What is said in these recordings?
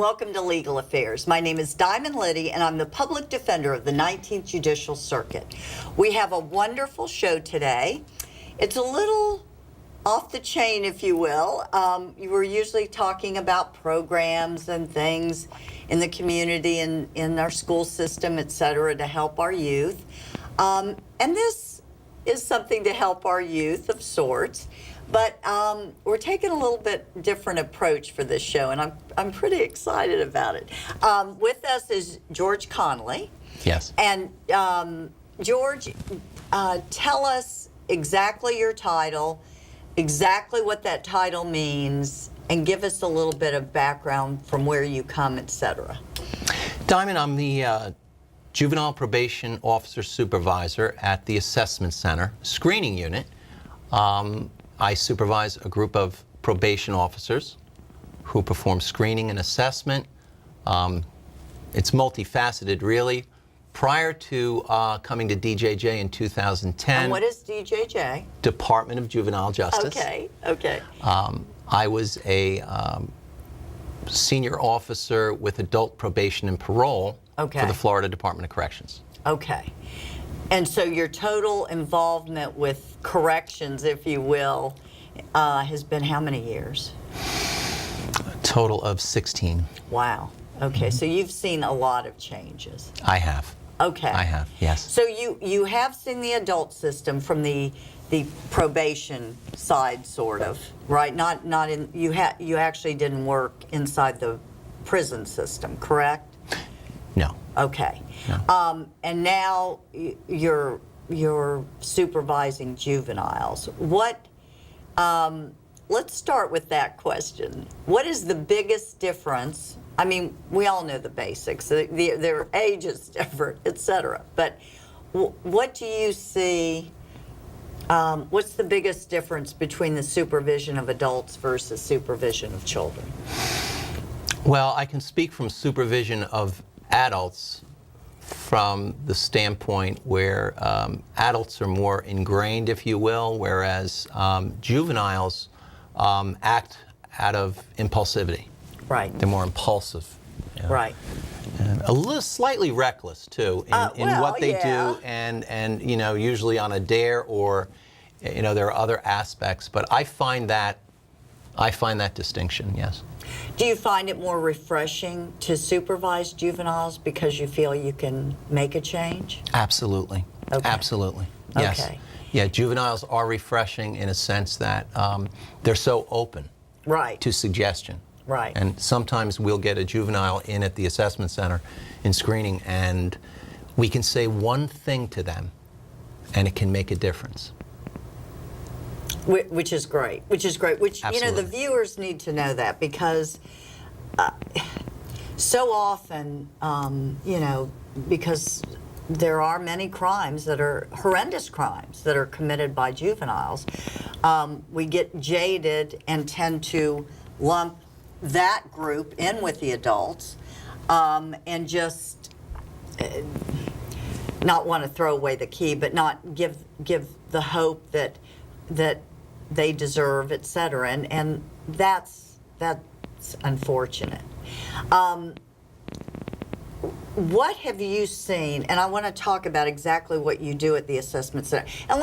welcome to Legal Affairs. My name is Diamond Liddy, and I'm the public defender of the 19th Judicial Circuit. We have a wonderful show today. It's a little off the chain, if you will. We're usually talking about programs and things in the community and in our school system, et cetera, to help our youth. And this is something to help our youth of sorts. But we're taking a little bit different approach for this show, and I'm pretty excited about it. With us is George Connelly. Yes. And George, tell us exactly your title, exactly what that title means, and give us a little bit of background from where you come, etc. Diamond, I'm the Juvenile Probation Officer Supervisor at the Assessment Center Screening Unit. I supervise a group of probation officers who perform screening and assessment. It's multifaceted, really. Prior to coming to DJJ in 2010... And what is DJJ? Department of Juvenile Justice. Okay, okay. I was a senior officer with adult probation and parole for the Florida Department of Corrections. Okay. And so your total involvement with corrections, if you will, has been how many years? A total of 16. Wow. Okay, so you've seen a lot of changes. I have. Okay. I have, yes. So you have seen the adult system from the probation side, sort of, right? Not in you actually didn't work inside the prison system, correct? No. Okay. No. And now you're supervising juveniles. What? Let's start with that question. What is the biggest difference? I mean, we all know the basics. Their age is different, etc. But what do you see? What's the biggest difference between the supervision of adults versus supervision of children? Well, I can speak from supervision of adults from the standpoint where adults are more ingrained, if you will, whereas juveniles act out of impulsivity. Right. They're more impulsive. You know? Right. And a little slightly reckless too in what they do, and you know, usually on a dare, or you know, there are other aspects, but I find that distinction, yes. Do you find it more refreshing to supervise juveniles because you feel you can make a change? Absolutely. Okay. Absolutely. Yes. Okay. Yeah, juveniles are refreshing in a sense that they're so open to suggestion. Right. And sometimes we'll get a juvenile in at the assessment center in screening, and we can say one thing to them, and it can make a difference. Which is great. Which is great. Which, Absolutely. you know, the viewers need to know that, because so often, you know, because there are many crimes that are horrendous crimes that are committed by juveniles, we get jaded and tend to lump that group in with the adults, and just not want to throw away the key, but not give the hope that they deserve, etc. And that's unfortunate. What have you seen? And I want to talk about exactly what you do at the assessment center. And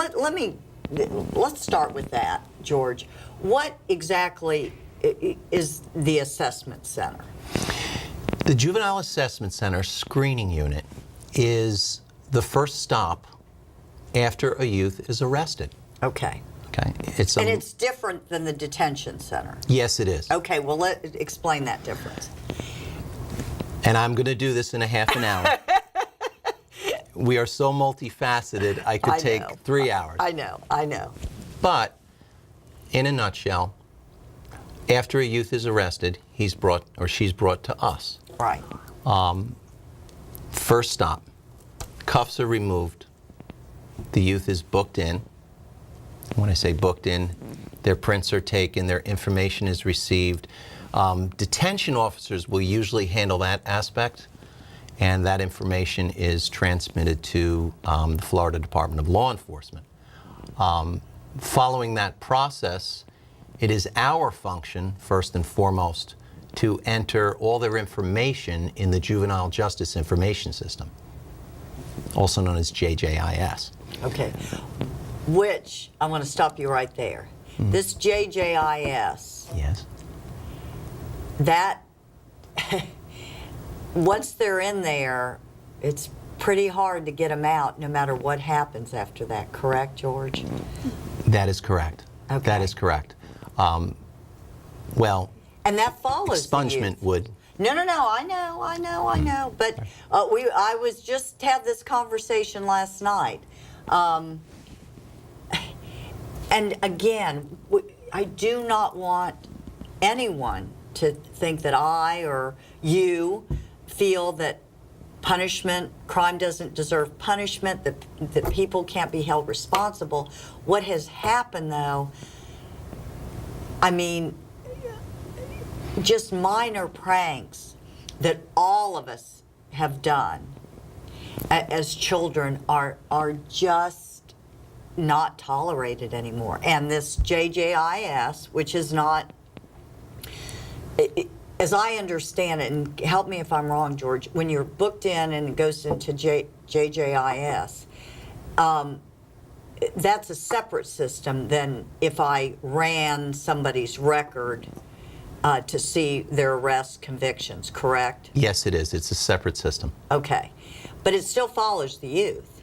let's start with that, George. What exactly is the assessment center? The Juvenile Assessment Center Screening Unit is the first stop after a youth is arrested. Okay. Okay. And it's different than the detention center. Yes, it is. Okay, well, explain that difference. And I'm going to do this in a half an hour. We are so multifaceted, I could take 3 hours. I know. But, in a nutshell, after a youth is arrested, he's brought or she's brought to us. Right. First stop, cuffs are removed, the youth is booked in. When I say booked in, their prints are taken, their information is received. Detention officers will usually handle that aspect, and that information is transmitted to the Florida Department of Law Enforcement. Following that process, it is our function, first and foremost, to enter all their information in the Juvenile Justice Information System, also known as JJIS. Okay. Which, I want to stop you right there. This JJIS, Yes. that, once they're in there, it's pretty hard to get them out no matter what happens after that, correct, George? That is correct. Okay. That is correct. Well, And that follows the expungement youth. would. No, I know. But I was just had this conversation last night. And again, I do not want anyone to think that I or you feel that crime doesn't deserve punishment, that people can't be held responsible. What has happened, though, I mean, just minor pranks that all of us have done as children are just not tolerated anymore. And this JJIS, which is not, as I understand it, and help me if I'm wrong, George, when you're booked in and it goes into JJIS, that's a separate system than if I ran somebody's record to see their arrest convictions, correct? Yes, it is. It's a separate system. Okay. But it still follows the youth.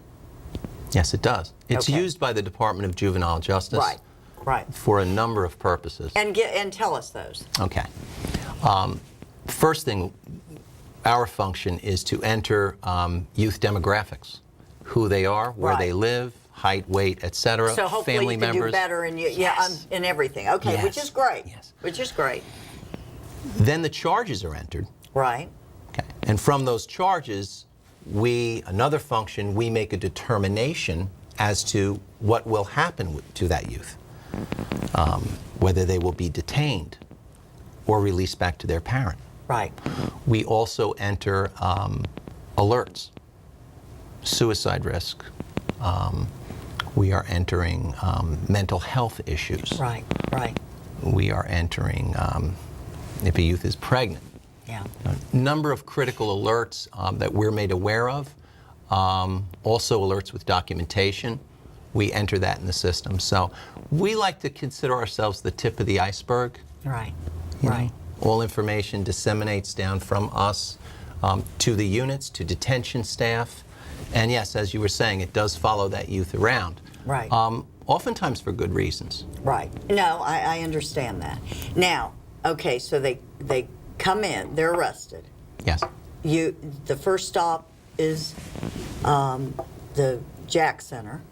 Yes, it does. It's Okay. used by the Department of Juvenile Justice Right. for a number of purposes. And tell us those. Okay. First thing, our function is to enter youth demographics, who they are, where Right. they live, height, weight, etc. So hopefully family you can members. do better in Yes. in everything. Okay, Yes. which is great. Yes. Which is great. Then the charges are entered. Right. Okay. And from those charges, another function, we make a determination as to what will happen to that youth, whether they will be detained or released back to their parent. Right. We also enter alerts, suicide risk. We are entering mental health issues. Right. Right. We are entering if a youth is pregnant. Yeah. A number of critical alerts that we're made aware of. Also alerts with documentation. We enter that in the system. So we like to consider ourselves the tip of the iceberg. Right. You Right. know, all information disseminates down from us to the units, to detention staff. And yes, as you were saying, it does follow that youth around. Right. Oftentimes for good reasons. Right. No, I understand that. Now, okay, so they come in, they're arrested. Yes. The first stop is the Jack Center.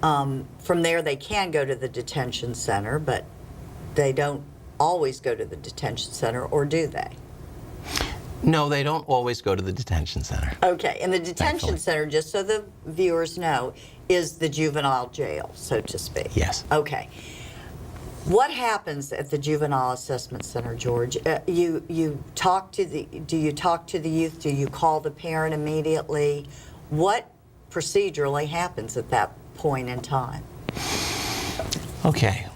From there, they can go to the detention center, but they don't always go to the detention center, or do they? No, they don't always go to the detention center. Okay, and the detention Thankfully. center, just so the viewers know, is the juvenile jail, so to speak. Yes. Okay. What happens at the juvenile assessment center, George? Do you talk to the youth? Do you call the parent immediately? What procedurally happens at that point in time? Okay.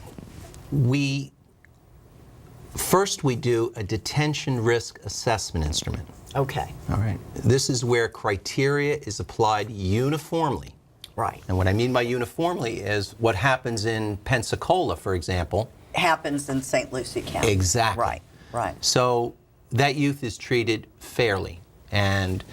First we do a detention risk assessment instrument. Okay. All right. This is where criteria is applied uniformly. Right. And what I mean by uniformly is what happens in Pensacola, for example. Happens in St. Lucie County. Exactly. Right. Right. So that youth is treated fairly, and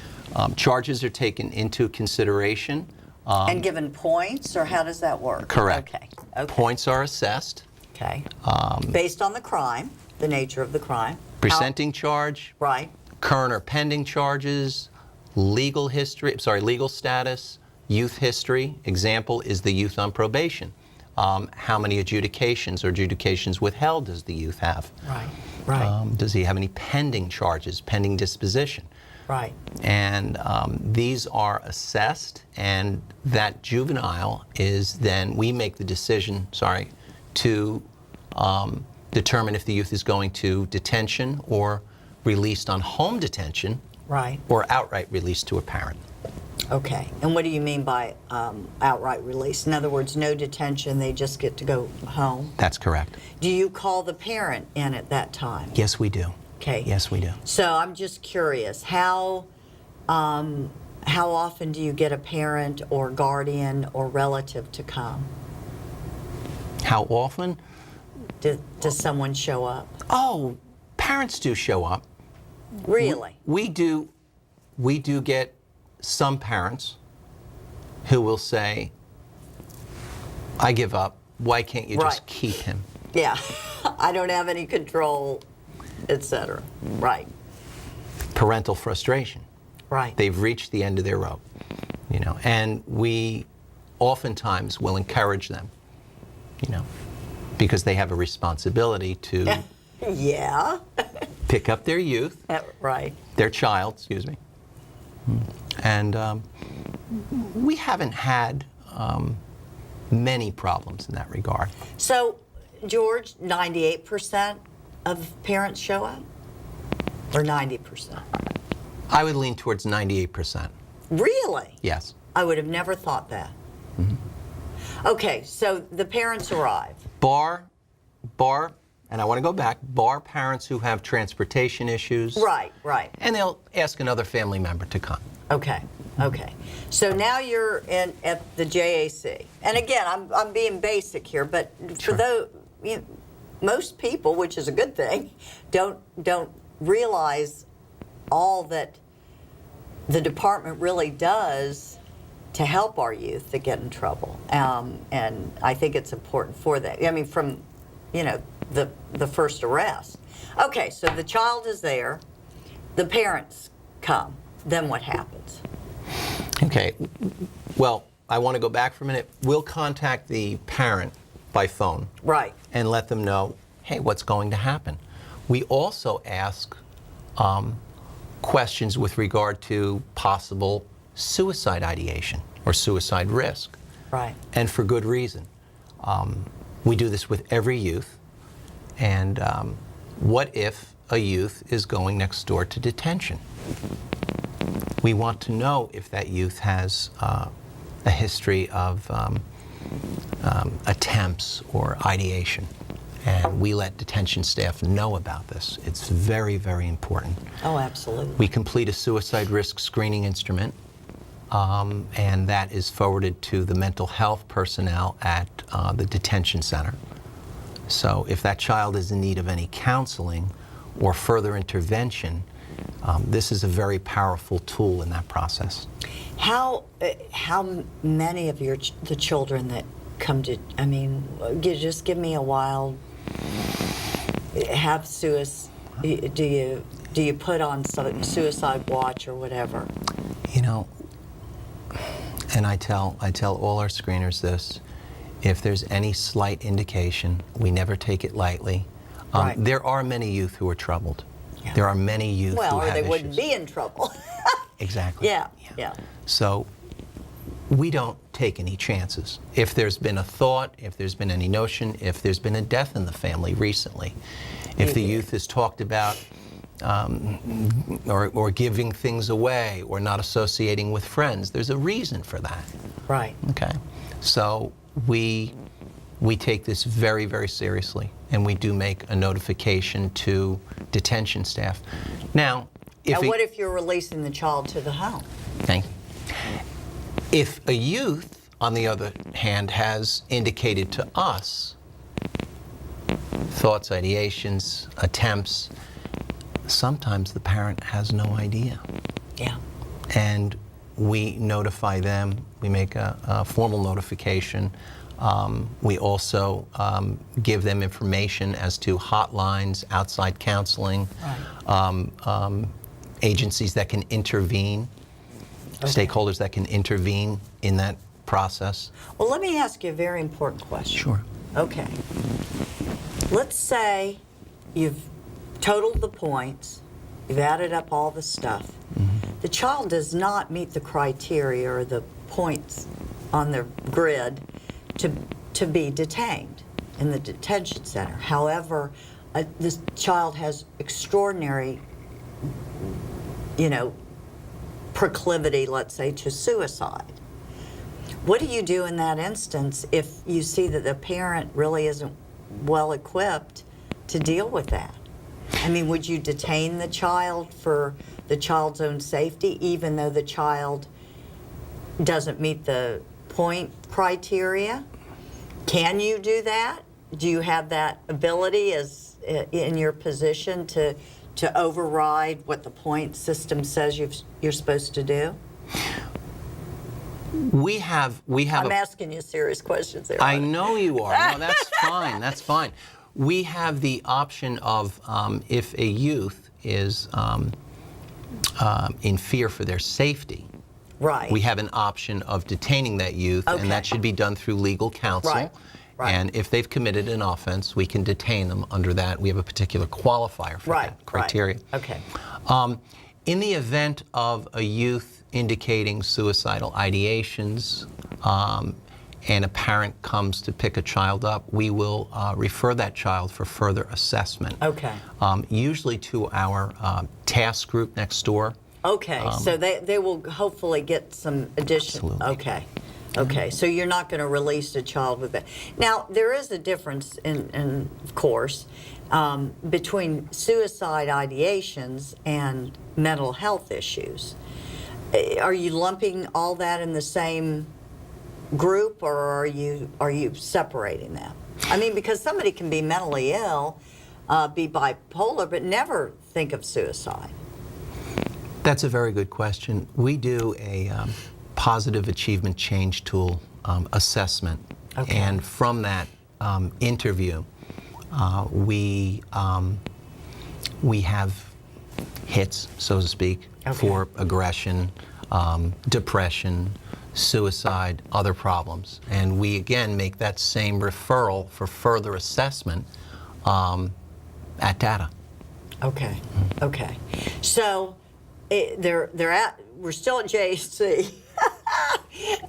charges are taken into consideration. And given points, or how does that work? Correct. Okay. Okay. Points are assessed. Okay. Based on the crime, the nature of the crime. Presenting charge, Right. current or pending charges, legal status, youth history. Example is the youth on probation. How many adjudications or adjudications withheld does the youth have? Right. Right. Does he have any pending charges, pending disposition? Right. And these are assessed, and that juvenile is then, we make the decision, to determine if the youth is going to detention or released on home detention, Right. or outright released to a parent. Okay. And what do you mean by outright release? In other words, no detention, they just get to go home? That's correct. Do you call the parent in at that time? Yes, we do. Okay. Yes, we do. So I'm just curious, how often do you get a parent or guardian or relative to come? How often? Does someone show up? Oh, parents do show up. Really? We do get some parents who will say, I give up. Why can't you just Right. keep him? Yeah. I don't have any control, etc. Right. Parental frustration. Right. They've reached the end of their rope, and we oftentimes will encourage them, because they have a responsibility to Yeah. pick up their youth, Right. their child, excuse me. And we haven't had many problems in that regard. So, George, 98% of parents show up? Or 90%? I would lean towards 98%. Really? Yes. I would have never thought that. Okay, so the parents arrive. Bar, and I want to go back, bar parents who have transportation issues. Right, right. And they'll ask another family member to come. Okay, okay. So now you're at the JAC. And again, I'm being basic here, but for those, most people, which is a good thing, don't realize all that the department really does to help our youth that get in trouble. And I think it's important for that. I mean, from, the first arrest. Okay, so the child is there, the parents come, then what happens? Okay, well, I want to go back for a minute. We'll contact the parent by phone. Right. And let them know, hey, what's going to happen. We also ask questions with regard to possible suicide ideation or suicide risk. Right. And for good reason. We do this with every youth. And what if a youth is going next door to detention? We want to know if that youth has a history of attempts or ideation. And we let detention staff know about this. It's very, very important. Oh, absolutely. We complete a suicide risk screening instrument, and that is forwarded to the mental health personnel at the detention center. So if that child is in need of any counseling or further intervention, this is a very powerful tool in that process. How many of the children that come to, just give me a wild, have suicide, do you put on suicide watch or whatever? And I tell all our screeners this, if there's any slight indication, we never take it lightly. Right. There are many youth who are troubled. Yeah. There are many youth who have or they issues. wouldn't be in trouble. Exactly. Yeah. So we don't take any chances. If there's been a thought, if there's been any notion, if there's been a death in the family recently, if the youth has talked about or giving things away or not associating with friends, there's a reason for that. Right. Okay. So we take this very, very seriously, and we do make a notification to detention staff. Now, What if you're releasing the child to the home? Thank you. If a youth, on the other hand, has indicated to us thoughts, ideations, attempts, sometimes the parent has no idea. Yeah. And we notify them. We make a formal notification. We also give them information as to hotlines, outside counseling, agencies that can intervene, stakeholders that can intervene in that process. Well, let me ask you a very important question. Sure. Okay. Let's say you've totaled the points, you've added up all the stuff. Mm-hmm. The child does not meet the criteria or the points on the grid to be detained in the detention center. However, this child has extraordinary, proclivity, let's say, to suicide. What do you do in that instance if you see that the parent really isn't well equipped to deal with that? I mean, would you detain the child for the child's own safety, even though the child doesn't meet the point criteria? Can you do that? Do you have that ability as in your position to override what the point system says you're supposed to do? We have. I'm asking you serious questions there. I know you are. No, that's fine. That's fine. We have the option of if a youth is in fear for their safety. Right. We have an option of detaining that youth, Okay. and that should be done through legal counsel. Right. Right. And if they've committed an offense, we can detain them under that. We have a particular qualifier for that criteria. Right. Okay. In the event of a youth indicating suicidal ideations, and a parent comes to pick a child up, we will refer that child for further assessment. Okay. Usually to our task group next door. Okay. So they will hopefully get some additional. Absolutely. Okay. Okay. So you're not going to release a child with that. Now there is a difference in of course, between suicide ideations and mental health issues. Are you lumping all that in the same group, or are you separating them? I mean, because somebody can be mentally ill, be bipolar, but never think of suicide. That's a very good question. We do a positive achievement change tool assessment, Okay. and from that interview, we have hits, so to speak, Okay. for aggression, depression, suicide, other problems. And we again make that same referral for further assessment at data. Okay. Okay. So we're still at JC.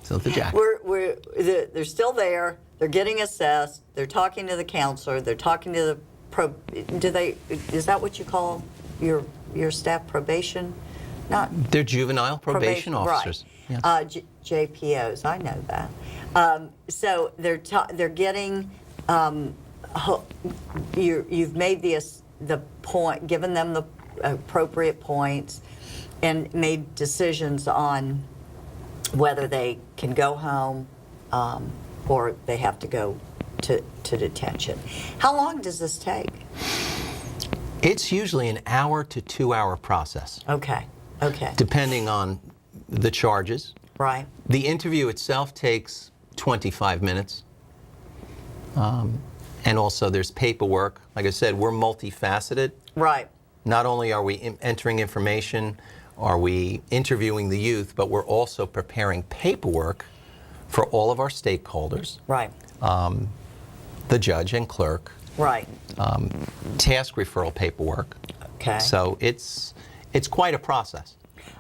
So the Jack. They're still there. They're getting assessed. They're talking to the counselor. They're talking to the is that what you call your staff, probation? They're juvenile probation officers. Right. Yes. JPOs, I know that. So they're getting, you've made the point, given them the appropriate points, and made decisions on whether they can go home or they have to go to detention. How long does this take? It's usually an hour to 2 hour process. Okay. Okay. Depending on the charges. Right. The interview itself takes 25 minutes. And also there's paperwork. Like I said, we're multifaceted. Right. Not only are we entering information, are we interviewing the youth, but we're also preparing paperwork for all of our stakeholders. Right. The judge and clerk. Right. Task referral paperwork. Okay. So it's quite a process.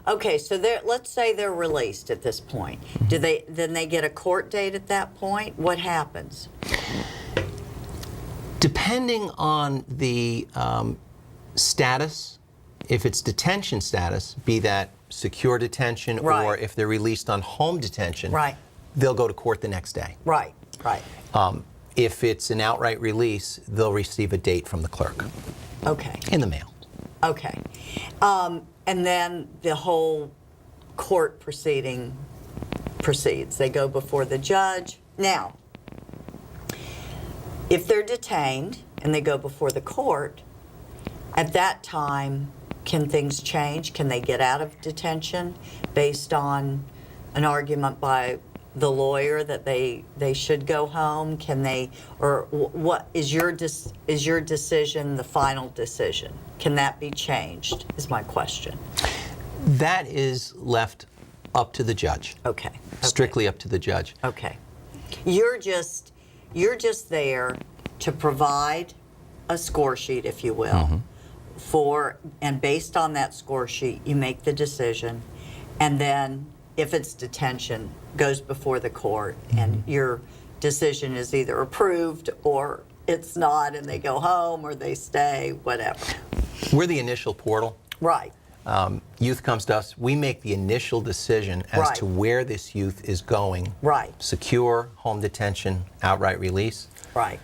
Okay, so let's say they're released at this point. Do they get a court date at that point? What happens? Depending on the status, if it's detention status, be that secure detention Right. or if they're released on home detention, Right. they'll go to court the next day. Right. Right. If it's an outright release, they'll receive a date from the clerk Okay. in the mail. Okay. And then the whole court proceeding proceeds. They go before the judge. Now, if they're detained and they go before the court, at that time, can things change? Can they get out of detention based on an argument by the lawyer that they should go home? Can they, or what is your decision the final decision? Can that be changed, is my question. That is left up to the judge. Okay. Strictly up to the judge. Okay. You're just there to provide a score sheet, if you will, and based on that score sheet, you make the decision, and then if it's detention, goes before the court, and your decision is either approved or it's not, and they go home or they stay, whatever. We're the initial portal. Right. Youth comes to us. We make the initial decision as Right. to where this youth is going. Right. Secure, home detention, outright release. Right.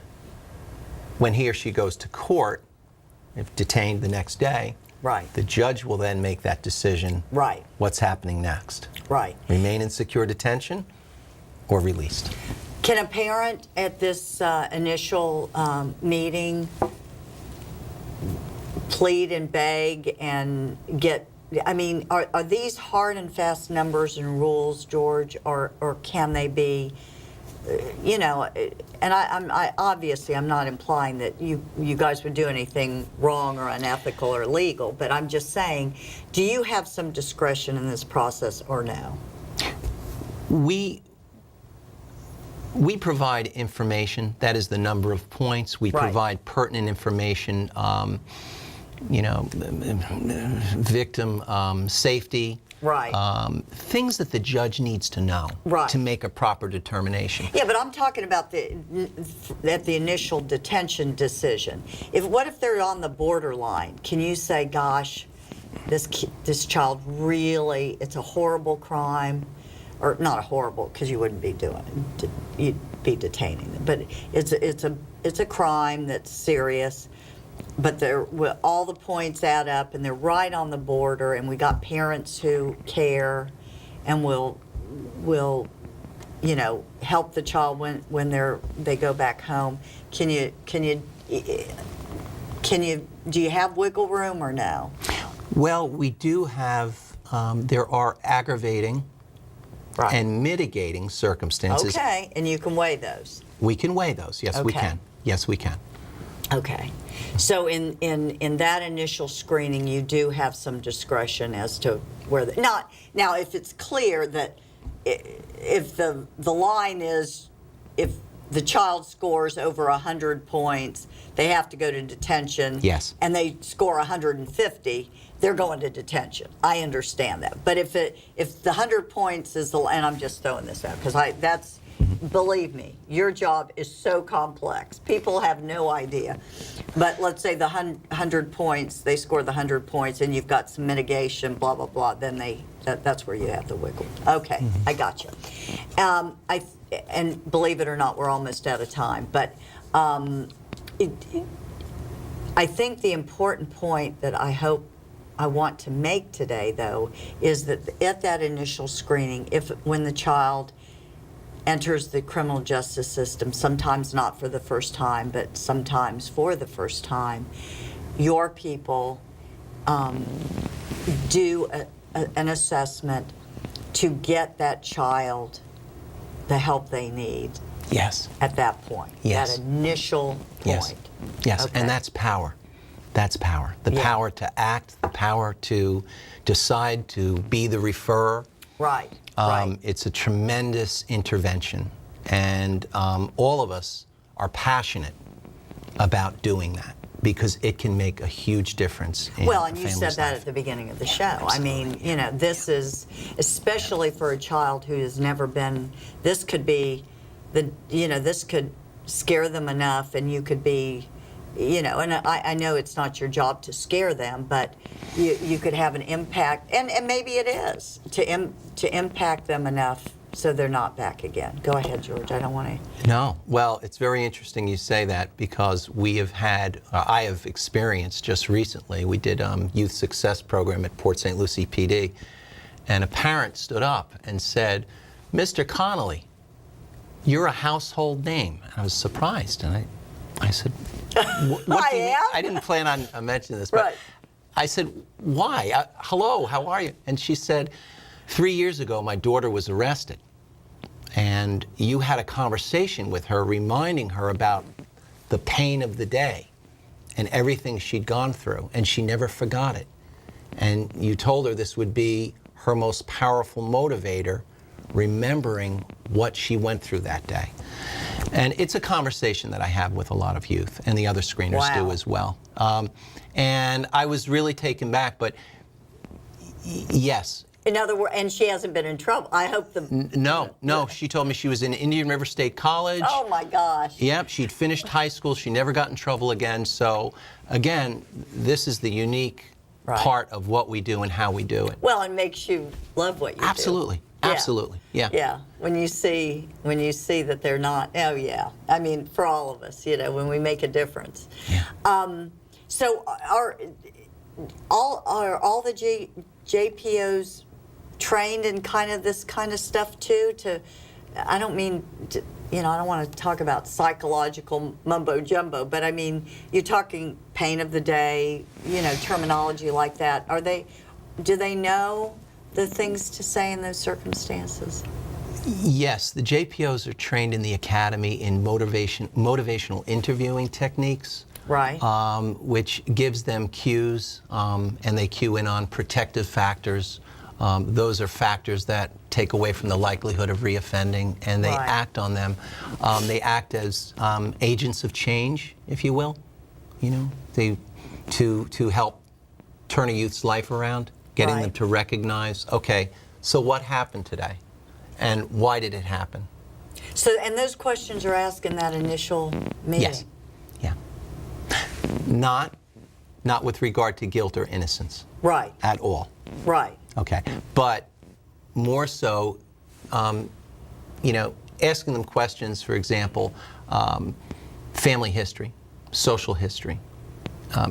When he or she goes to court, if detained the next day, Right. the judge will then make that decision. Right. What's happening next? Right. Remain in secure detention or released. Can a parent at this initial meeting plead and beg and get, I mean, are these hard and fast numbers and rules, George, or can they be, you know, and I obviously I'm not implying that you guys would do anything wrong or unethical or illegal, but I'm just saying, do you have some discretion in this process or no? We provide information. That is the number of points. We Right. provide pertinent information, you know, victim safety. Right. Things that the judge needs to know Right. to make a proper determination. Yeah, but I'm talking about at the initial detention decision. What if they're on the borderline? Can you say, "Gosh, this child really, it's a horrible crime," or not a horrible, because you wouldn't be doing it, you'd be detaining them, but it's a crime that's serious. But all the points add up, and they're right on the border, and we got parents who care, and will you know, help the child when they go back home. Do you have wiggle room or no? Well, we do have. There are aggravating Right. and mitigating circumstances. Okay, and you can weigh those. We can weigh those. Yes, we Okay. can. Yes, we can. Okay. So in that initial screening, you do have some discretion as to where now if it's clear that if the line is if the child scores over 100 points, they have to go to detention. Yes. And they score 150, they're going to detention. I understand that. But if the 100 points is and I'm just throwing this out because believe me, your job is so complex. People have no idea. But let's say the 100 points, they score the 100 points, and you've got some mitigation, blah, blah, blah, then that's where you have the wiggle. Okay, I got you. And believe it or not, we're almost out of time. But I think the important point that I want to make today, though, is that at that initial screening, when the child enters the criminal justice system, sometimes not for the first time, but sometimes for the first time, your people do an assessment to get that child the help they need. Yes. At that point. Yes. That initial point. Yes. Yes. Okay. And that's power. That's power. The Yeah. power to act, the power to decide to be the referrer. Right. Right. It's a tremendous intervention, and all of us are passionate about doing that because it can make a huge difference in Well, a and you family's said that life. at the beginning of the show. I mean, you know, this is, especially for a child who has never been, this could be, this could scare them enough, and you could be, you know, and I know it's not your job to scare them, but you could have an impact, and maybe it is, to impact them enough so they're not back again. Go ahead, George. I don't want to. No. Well, it's very interesting you say that because we have had, I have experienced just recently, we did youth success program at Port St. Lucie PD, and a parent stood up and said, "Mr. Connelly, you're a household name." And I was surprised, and I said, what do you mean?" I didn't plan on mentioning this, but Right. I said, "Why? Hello, how are you?" And she said, 3 years ago, my daughter was arrested, and you had a conversation with her reminding her about the pain of the day and everything she'd gone through, and she never forgot it. And you told her this would be her most powerful motivator, remembering what she went through that day. And it's a conversation that I have with a lot of youth, and the other screeners do as well. And I was really taken back, but yes. In other words, and she hasn't been in trouble. I hope No. She told me she was in Indian River State College. Oh my gosh. Yep, she'd finished high school. She never got in trouble again. So, again, this is the unique part of what we do and how we do it. Well, it makes you love what you do. Absolutely. Absolutely. Yeah. Yeah. When you see that they're not. Oh yeah. I mean, for all of us, you know, when we make a difference. Yeah. So are all the JPOs trained in kind of this kind of stuff too? I don't mean to, I don't want to talk about psychological mumbo jumbo, but I mean, you're talking pain of the day, terminology like that. Do they know the things to say in those circumstances? Yes, the JPOs are trained in the academy in motivational interviewing techniques. Right. Which gives them cues, and they cue in on protective factors. Those are factors that take away from the likelihood of reoffending, and they Right. act on them. They act as agents of change, if you will. To help turn a youth's life around, getting them Right. to recognize, okay, so what happened today, and why did it happen? So, and those questions are asked in that initial meeting? Yes. Yeah. Not with regard to guilt or innocence. Right. At all. Right. Okay. But more so, asking them questions, for example, family history, social history,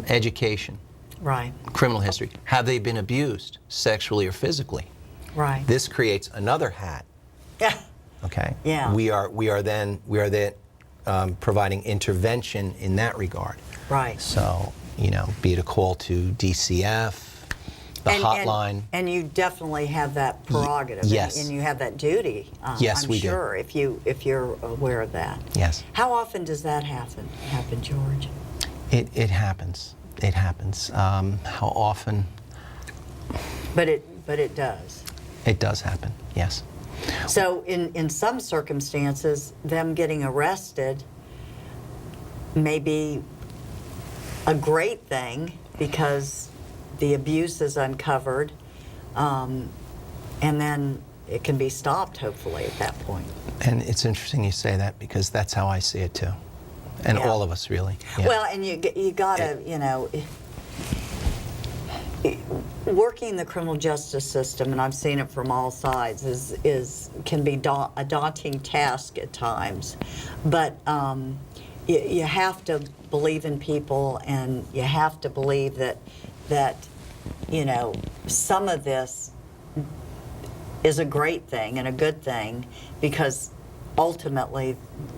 education, Right. criminal history. Have they been abused sexually or physically? Right. This creates another hat. Yeah. Okay. Yeah. We are then providing intervention in that regard. Right. So, be it a call to DCF, the hotline. And you definitely have that prerogative. Yes. And you have that duty. Yes, I'm we do. sure if you're aware of that. Yes. How often does that happen, George? It happens. It happens. How often? But it does. It does happen. Yes. So in some circumstances, them getting arrested may be a great thing because the abuse is uncovered, and then it can be stopped, hopefully, at that point. And it's interesting you say that because that's how I see it too, and Yeah. all of us really. Yeah. Well, and you gotta, working the criminal justice system, and I've seen it from all sides, can be a daunting task at times, but you have to believe in people, and you have to believe that some of this is a great thing and a good thing, because ultimately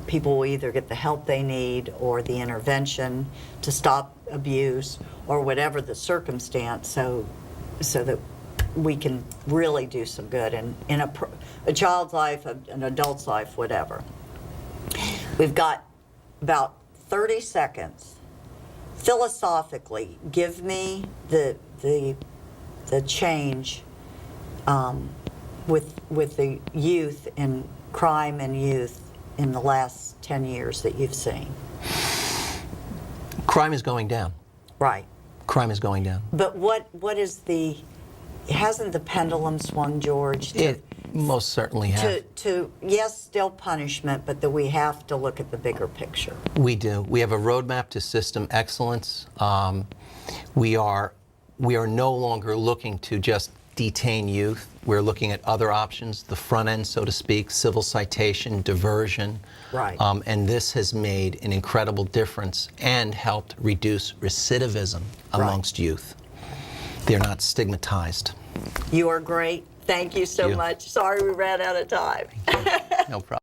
people will either get the help they need or the intervention to stop abuse or whatever the circumstance, so that we can really do some good in a child's life, an adult's life, whatever. We've got about 30 seconds. Philosophically, give me the change with the youth and crime and youth in the last 10 years that you've seen. Crime is going down. Right. Crime is going down. But what is hasn't the pendulum swung, George? It most certainly has. To yes, still punishment, but that we have to look at the bigger picture. We do. We have a roadmap to system excellence. We are no longer looking to just detain youth. We're looking at other options, the front end, so to speak, civil citation, diversion. Right. And this has made an incredible difference and helped reduce recidivism amongst youth. They're not stigmatized. You are great. Thank you so much. Sorry we ran out of time. No problem.